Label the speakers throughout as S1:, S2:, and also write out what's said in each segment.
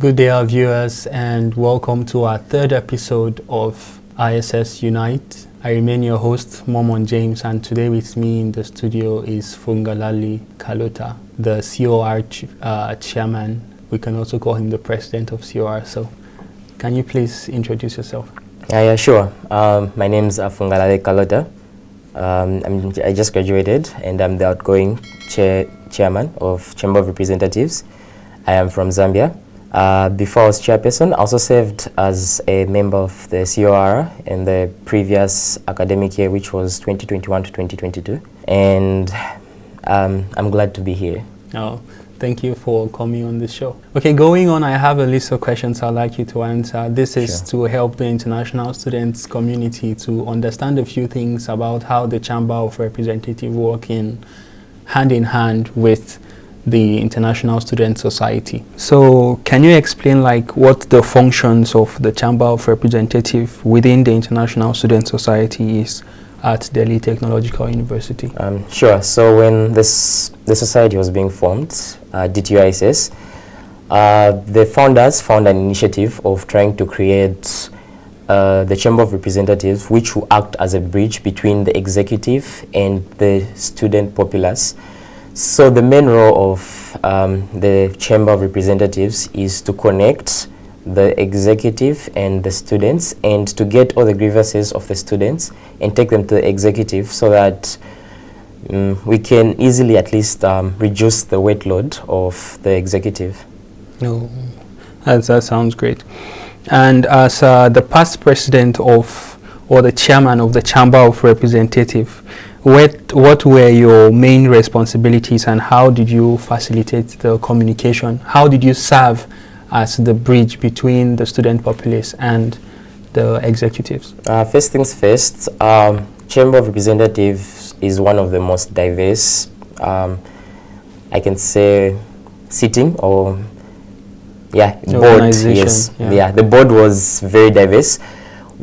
S1: Good day, our viewers, and welcome to our third episode of ISS Unite. I remain your host, Mormon James, and today with me in the studio is Fungalale Kalota, the COR chairman. We can also call him the president of COR. So, can you please introduce yourself?
S2: Yeah, sure. My name is Fungalale Kalota. I just graduated, and I'm the outgoing chairman of Chamber of Representatives. I am from Zambia. Before I was chairperson, I also served as a member of the COR in the previous academic year, which was 2021 to 2022. And I'm glad to be here.
S1: Oh, thank you for coming on this show. Okay, going on, I have a list of questions I'd like you to answer. This is to help the international students community to understand a few things about how the Chamber of Representatives work hand in hand with the International Student Society. So can you explain what the functions of the Chamber of Representatives within the International Student Society is at Delhi Technological University?
S2: Sure. So when the society was being formed, DTU ISS, the founders found an initiative of trying to create the Chamber of Representatives, which will act as a bridge between the executive and the student populace. So the main role of the Chamber of Representatives is to connect the executive and the students and to get all the grievances of the students and take them to the executive so that we can easily at least reduce the weight load of the executive.
S1: No, that sounds great. And as the past president or the chairman of the Chamber of Representatives, what were your main responsibilities and how did you facilitate the communication? How did you serve as the bridge between the student populace and the executives?
S2: First things first, Chamber of Representatives is one of the most diverse, I can say, sitting or board. Yes, the board was very diverse.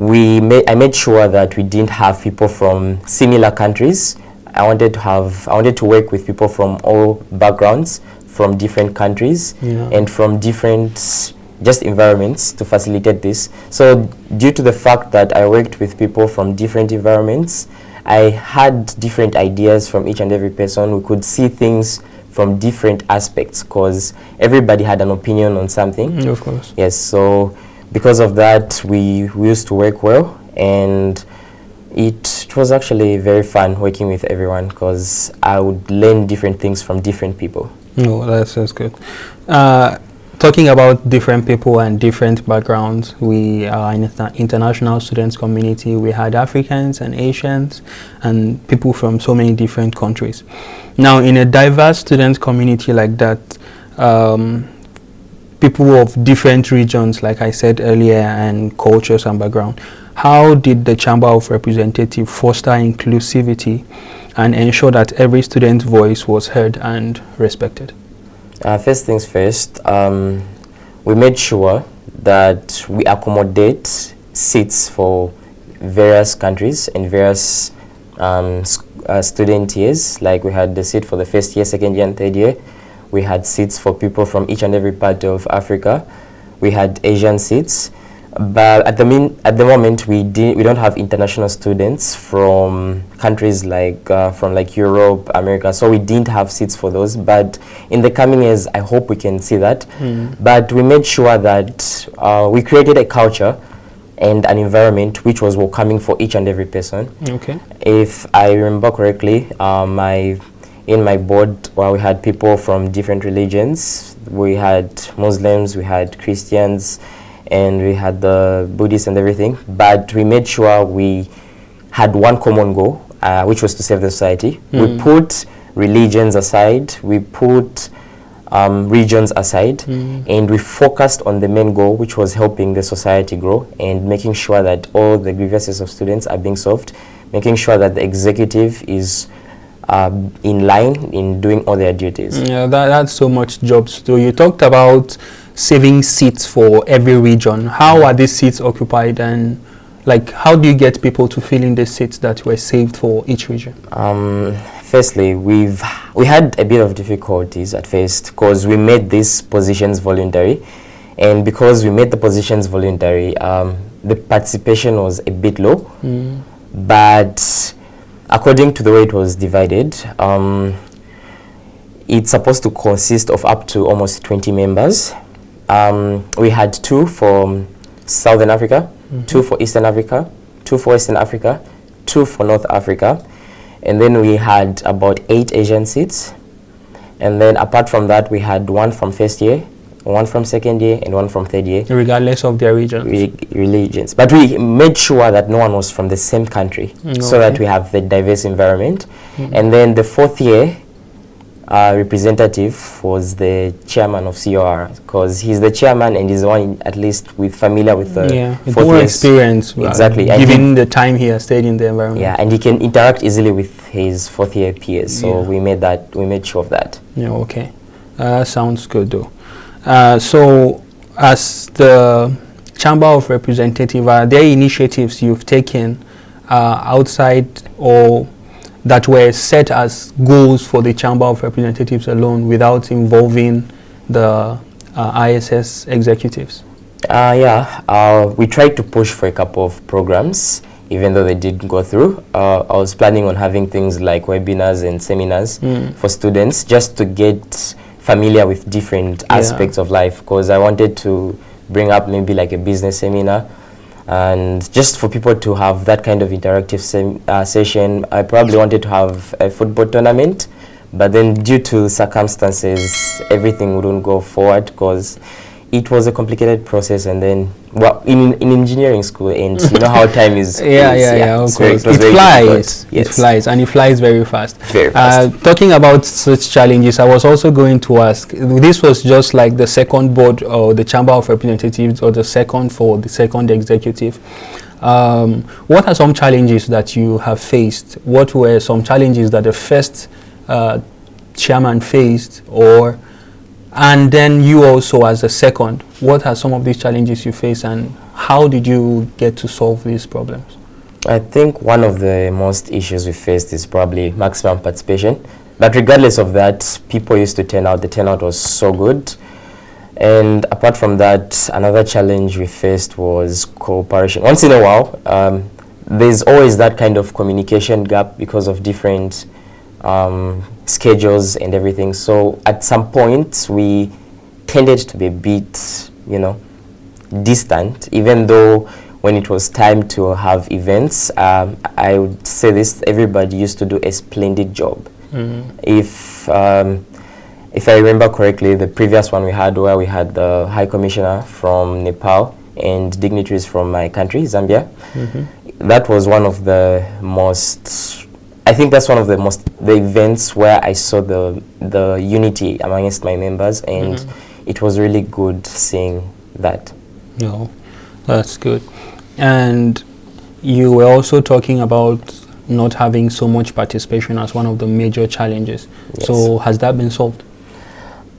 S2: I made sure that we didn't have people from similar countries. I wanted to work with people from all backgrounds, from different countries, and from different environments to facilitate this. So due to the fact that I worked with people from different environments, I had different ideas from each and every person. We could see things from different aspects because everybody had an opinion on something.
S1: Of course.
S2: Yes, so because of that, we used to work well, and it was actually very fun working with everyone because I would learn different things from different people.
S1: No, that's good. Talking about different people and different backgrounds, we are in an international students community. We had Africans and Asians and people from so many different countries. Now, in a diverse student community like that, people of different regions, like I said earlier, and cultures and background. How did the Chamber of Representatives foster inclusivity and ensure that every student's voice was heard and respected?
S2: First things first, we made sure that we accommodate seats for various countries and various student years. Like we had the seat for the first year, second year, and third year. We had seats for people from each and every part of Africa. We had Asian seats, but at the moment we don't have international students from countries like Europe, America. So we didn't have seats for those. But in the coming years, I hope we can see that. But we made sure that we created a culture and an environment which was welcoming for each and every person.
S1: Okay.
S2: If I remember correctly, in my board, we had people from different religions. We had Muslims, we had Christians, and we had the Buddhists and everything. But we made sure we had one common goal, which was to save the society. We put religions aside, we put regions aside, and we focused on the main goal, which was helping the society grow and making sure that all the grievances of students are being solved, making sure that the executive is in line in doing all their duties.
S1: Yeah, that's so much jobs. So you talked about saving seats for every region. How are these seats occupied, and how do you get people to fill in the seats that were saved for each region?
S2: Firstly, we had a bit of difficulties at first because we made these positions voluntary, And because we made the positions voluntary, the participation was a bit low. But according to the way it was divided, it's supposed to consist of up to almost 20 members. We had 2 for Southern Africa, 2 for Eastern Africa, 2 for Western Africa, 2 for North Africa, and then we had about 8 Asian seats. And then apart from that, we had 1 from first year, 1 from second year, and 1 from third year.
S1: Regardless of their regions.
S2: Religions. But we made sure that no one was from the same country, so that we have the diverse environment. And then the fourth year representative was the chairman of COR, because he's the chairman and he's the one at least familiar with the fourth
S1: more experience.
S2: Exactly.
S1: Given the time he has stayed in the environment.
S2: Yeah, and he can interact easily with his fourth year peers. So we made sure of that.
S1: Yeah, okay. Sounds good though. So as the Chamber of Representatives, are there initiatives you've taken outside or that were set as goals for the Chamber of Representatives alone without involving the ISS executives?
S2: We tried to push for a couple of programs, even though they didn't go through. I was planning on having things like webinars and seminars for students, just to get familiar with different aspects of life, because I wanted to bring up maybe like a business seminar, and just for people to have that kind of interactive session. I probably wanted to have a football tournament, but then due to circumstances, everything wouldn't go forward because it was a complicated process. And then, well, in engineering school, and you know how time is.
S1: Of course. It flies. Yes. It flies, and it flies very fast.
S2: Very fast.
S1: Talking about such challenges, I was also going to ask, this was just like the second board or the Chamber of Representatives, or the second for the second executive. What are some challenges that you have faced? What were some challenges that the first chairman faced, and then you also as a second? What are some of these challenges you face, and how did you get to solve these problems?
S2: I think one of the most issues we faced is probably maximum participation. But regardless of that, people used to turn out. The turnout was so good. And apart from that, another challenge we faced was cooperation. Once in a while, there's always that kind of communication gap because of different schedules and everything. So at some point, we tended to be a bit, distant, even though when it was time to have events, I would say this, everybody used to do a splendid job. If I remember correctly, the previous one we had, where we had the High Commissioner from Nepal and dignitaries from my country, Zambia, that was one of the most, I think that's one of the events where I saw the unity amongst my members, and it was really good seeing that.
S1: No, that's good. And you were also talking about not having so much participation as one of the major challenges. Yes. So has that been solved?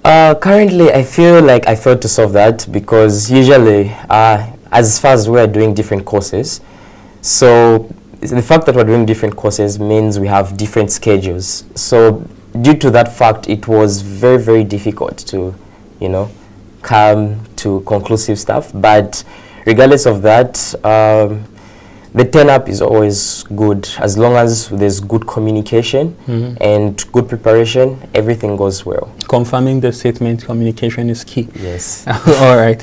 S2: Currently, I feel like I failed to solve that, because usually, as far as we're doing different courses, so the fact that we're doing different courses means we have different schedules. So due to that fact, it was very, very difficult to, come to conclusive stuff. But regardless of that, the turn-up is always good. As long as there's good communication and good preparation, everything goes well.
S1: Confirming the statement, communication is key.
S2: Yes.
S1: All right.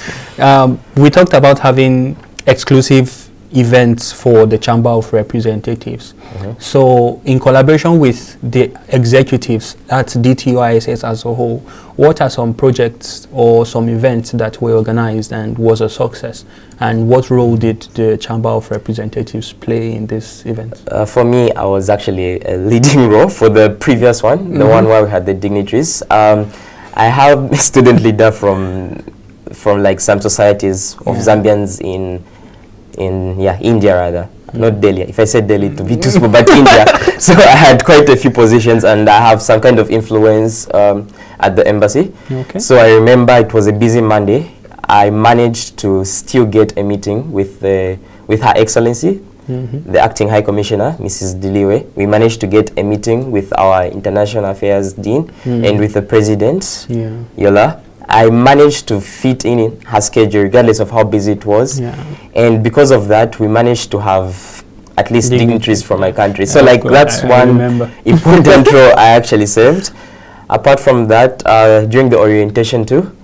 S1: We talked about having exclusive events for the Chamber of Representatives. So in collaboration with the executives at DTU ISS as a whole, what are some projects or some events that were organized and was a success? And what role did the Chamber of Representatives play in this event?
S2: For me, I was actually a leading role for the previous one, the one where we had the dignitaries. I have a student leader from like some societies of Zambians in India rather, not Delhi. If I said Delhi, to be too small, but India. So I had quite a few positions, and I have some kind of influence at the embassy.
S1: Okay.
S2: So I remember it was a busy Monday. I managed to still get a meeting with Her Excellency, the Acting High Commissioner, Mrs. Diliwe. We managed to get a meeting with our International Affairs Dean and with the President, Yola. I managed to fit in her schedule regardless of how busy it was.
S1: Yeah.
S2: And because of that, we managed to have at least dignitaries from my country. So like that's one important role I actually served. Apart from that, during the orientation too,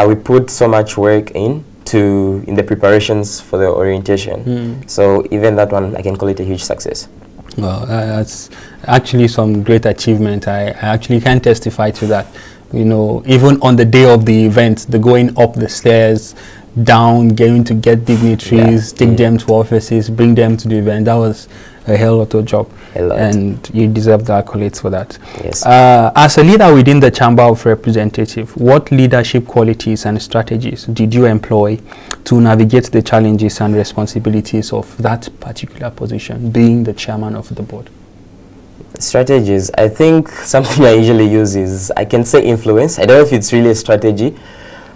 S2: we put so much work in the preparations for the orientation. So even that one, I can call it a huge success.
S1: Well, that's actually some great achievement. I actually can testify to that. You know, even on the day of the event, the going up the stairs, down, getting to get dignitaries, take them to offices, bring them to the event, that was a hell lot of job. And you deserve the accolades for that.
S2: Yes.
S1: As a leader within the Chamber of Representatives, what leadership qualities and strategies did you employ to navigate the challenges and responsibilities of that particular position, being the chairman of the board?
S2: Strategies. I think something I usually use is, I can say influence. I don't know if it's really a strategy,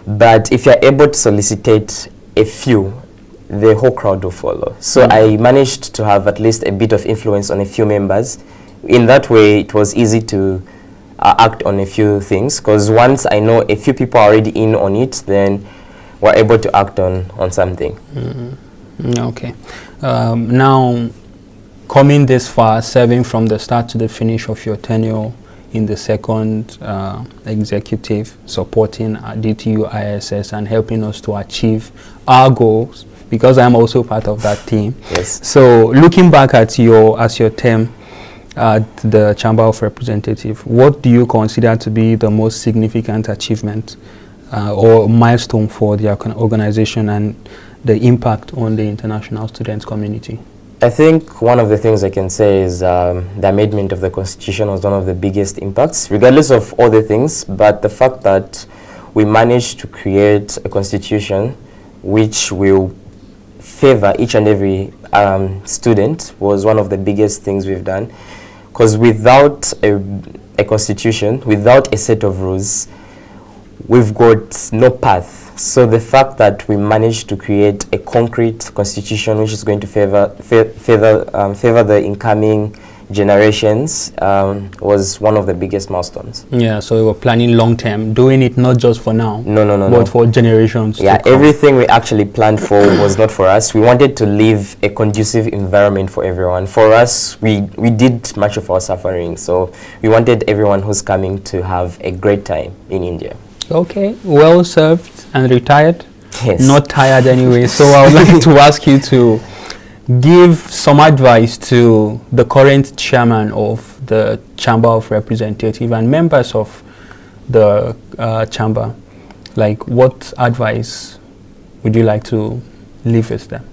S2: but if you're able to solicitate a few, the whole crowd will follow. So I managed to have at least a bit of influence on a few members. In that way, it was easy to act on a few things, because once I know a few people are already in on it, then we're able to act on something.
S1: Okay. Now, coming this far, serving from the start to the finish of your tenure in the second executive, supporting DTU ISS and helping us to achieve our goals, because I'm also part of that team.
S2: Yes.
S1: So looking back at your term at the Chamber of Representatives, what do you consider to be the most significant achievement or milestone for the organization and the impact on the international student community?
S2: I think one of the things I can say is the amendment of the Constitution was one of the biggest impacts, regardless of other things, but the fact that we managed to create a constitution which will favor each and every student was one of the biggest things we've done. Because without a constitution, without a set of rules, we've got no path. So the fact that we managed to create a concrete constitution which is going to favor the incoming generations was one of the biggest milestones.
S1: Yeah, so we were planning long term, doing it not just for now, but for generations.
S2: Yeah, everything we actually planned for was not for us. We wanted to leave a conducive environment for everyone. For us, we did much of our suffering, so we wanted everyone who's coming to have a great time in India.
S1: Okay, well served and retired.
S2: Yes.
S1: Not tired anyway. So I would like to ask you to give some advice to the current chairman of the Chamber of Representatives and members of the chamber. Like, what advice would you like to leave with them?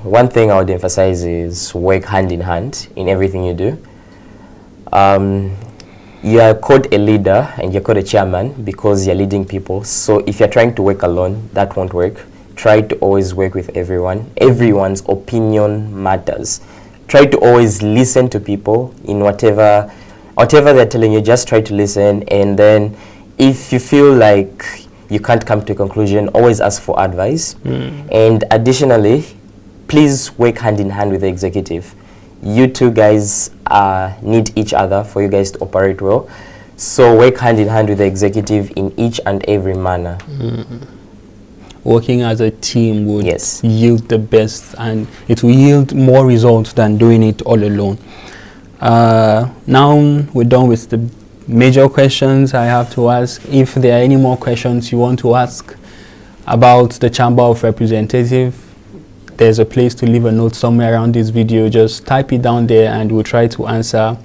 S2: One thing I would emphasize is work hand in hand in everything you do. You are called a leader and you're called a chairman because you're leading people. So if you're trying to work alone, that won't work. Try to always work with everyone. Everyone's opinion matters. Try to always listen to people in whatever they're telling you. Just try to listen, and then if you feel like you can't come to a conclusion, always ask for advice. And additionally, please work hand in hand with the executive. You two guys need each other for you guys to operate well. So work hand in hand with the executive in each and every manner.
S1: Working as a team would yield the best, and it will yield more results than doing it all alone. Now we're done with the major questions I have to ask. If there are any more questions you want to ask about the Chamber of Representatives, there's a place to leave a note somewhere around this video. Just type it down there and we'll try to answer,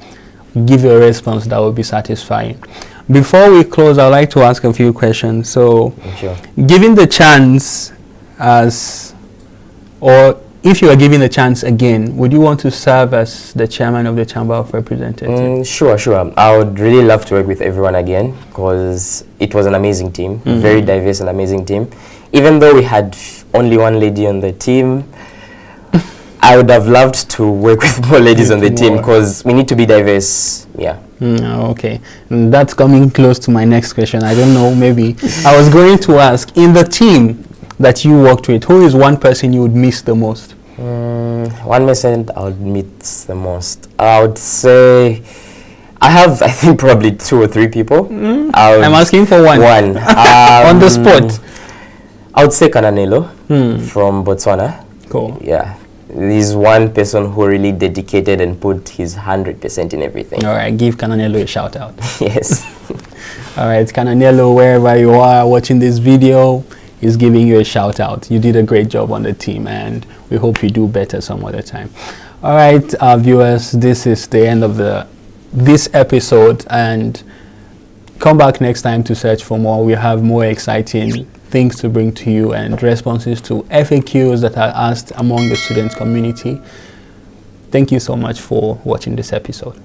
S1: give you a response that will be satisfying. Before we close, I'd like to ask a few questions. So, given the chance or if you are given the chance again, would you want to serve as the chairman of the Chamber of Representatives?
S2: Sure. I would really love to work with everyone again, because it was an amazing team, very diverse and amazing team. Even though we had only one lady on the team, I would have loved to work with more ladies on the team, because we need to be diverse. Yeah.
S1: Okay. That's coming close to my next question. I don't know, maybe. I was going to ask, in the team that you worked with, who is one person you would miss the most?
S2: One person I would miss the most. I would say I have, I think, probably 2 or 3 people.
S1: I'm asking for one.
S2: One.
S1: On the spot.
S2: I would say Kananelo from Botswana.
S1: Cool.
S2: Yeah. He's one person who really dedicated and put his 100% in everything.
S1: All right, give Kananelo a shout out.
S2: Yes.
S1: All right, Kananelo, wherever you are watching this video, is giving you a shout out. You did a great job on the team, and we hope you do better some other time. All right, viewers, this is the end of this episode, and come back next time to search for more. We have more exciting things to bring to you and responses to FAQs that are asked among the student community. Thank you so much for watching this episode.